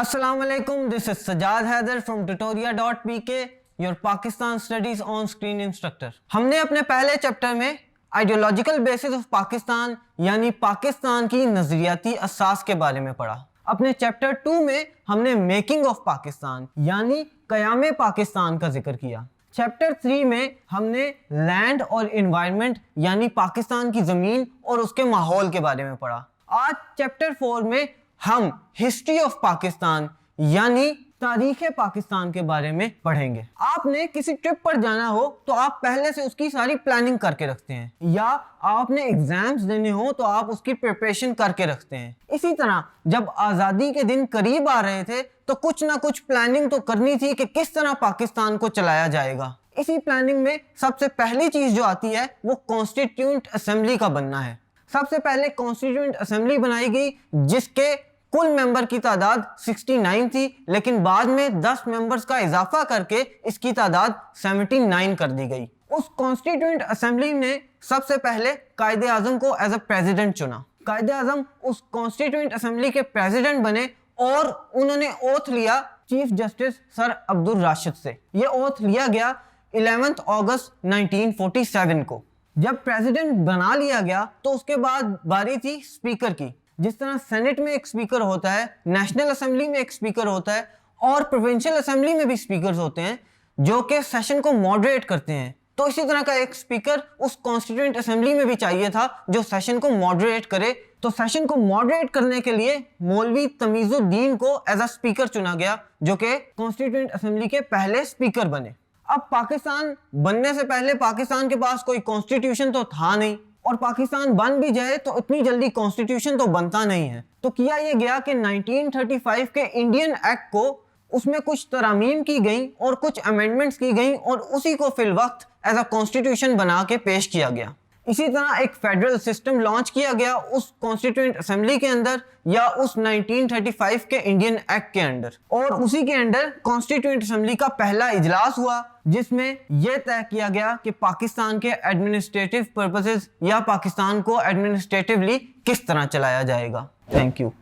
Assalamualaikum, this is Sajad Haider from tutoria.pk, your Pakistan Studies on Screen Instructor। हमने अपने पहले chapter में ideological basis of Pakistan यानी पाकिस्तान की नजरियाती असास के बारे में पढ़ा। अपने चैप्टर 2 में हमने मेकिंग ऑफ पाकिस्तान यानी कयामे पाकिस्तान का जिक्र किया। चैप्टर 3 में हमने लैंड और एनवायरनमेंट यानी पाकिस्तान की जमीन और उसके माहौल के बारे में पढ़ा। आज चैप्टर 4 में हम हिस्ट्री ऑफ पाकिस्तान यानी तारीख पाकिस्तान के बारे में पढ़ेंगे। आपने किसी ट्रिप पर जाना हो तो आप पहले से उसकी सारी प्लानिंग करके रखते हैं, या आपने एग्जाम्स देने हो तो आप उसकी प्रिपरेशन करके रखते हैं। इसी तरह जब आज़ादी के दिन करीब आ रहे थे तो कुछ ना कुछ प्लानिंग तो करनी थी कि किस तरह पाकिस्तान को चलाया जाएगा। इसी प्लानिंग में सबसे पहली चीज जो आती है वो कॉन्स्टिट्यूएंट असेंबली का बनना है। सबसे पहले कॉन्स्टिट्यूएंट असेंबली बनाई गई जिसके कुल मेंबर की तादाद 69 थी, लेकिन बाद में 10 मेंबर्स का इजाफा करके इसकी तादाद 79 कर दी गई। उस कॉन्स्टिट्यूएंट असेंबली ने सबसे पहले कायदे आजम को एज अ प्रेसिडेंट चुना। कायदे आजम उस कॉन्स्टिट्यूएंट असेंबली के प्रेसिडेंट बने और उन्होंने ओथ लिया chief justice sir Abdul Rashid से। यह ओथ लिया गया 11 अगस्त 1947 को। जब प्रेसिडेंट बना लिया गया तो उसके बाद बारी थी स्पीकर की। जिस तरह सेनेट में एक स्पीकर होता है, नेशनल असेंबली में एक स्पीकर होता है और प्रोविंशियल असेंबली में भी स्पीकर्स होते हैं जो कि सेशन को मॉडरेट करते हैं, तो इसी तरह का एक स्पीकर उस कॉन्स्टिट्यूएंट असेंबली में भी चाहिए था जो सेशन को मॉडरेट करे। तो सेशन को मॉडरेट करने के लिए मौलवी तमीजुद्दीन को एज अ स्पीकर चुना गया जो कि कॉन्स्टिट्यूएंट असेंबली के पहले स्पीकर बने। अब पाकिस्तान बनने से पहले पाकिस्तान के पास कोई कॉन्स्टिट्यूशन तो था नहीं, और पाकिस्तान बन भी जाए तो इतनी जल्दी कॉन्स्टिट्यूशन तो बनता नहीं है। तो किया यह गया कि 1935 के इंडियन एक्ट को उसमें कुछ तरामीम की गई और कुछ अमेंडमेंट्स की गई और उसी को फिल वक्त एज अ कॉन्स्टिट्यूशन बना के पेश किया गया। इसी तरह एक फेडरल सिस्टम लॉन्च किया गया उस कॉन्स्टिट्यूएंट असेंबली के अंदर या उस 1935 के इंडियन एक्ट के अंदर, और उसी के अंदर कॉन्स्टिट्यूएंट असेंबली का पहला इजलास हुआ जिसमें यह तय किया गया कि पाकिस्तान के एडमिनिस्ट्रेटिव पर्पसेस या पाकिस्तान को एडमिनिस्ट्रेटिवली किस तरह चलाया जाएगा। Thank you.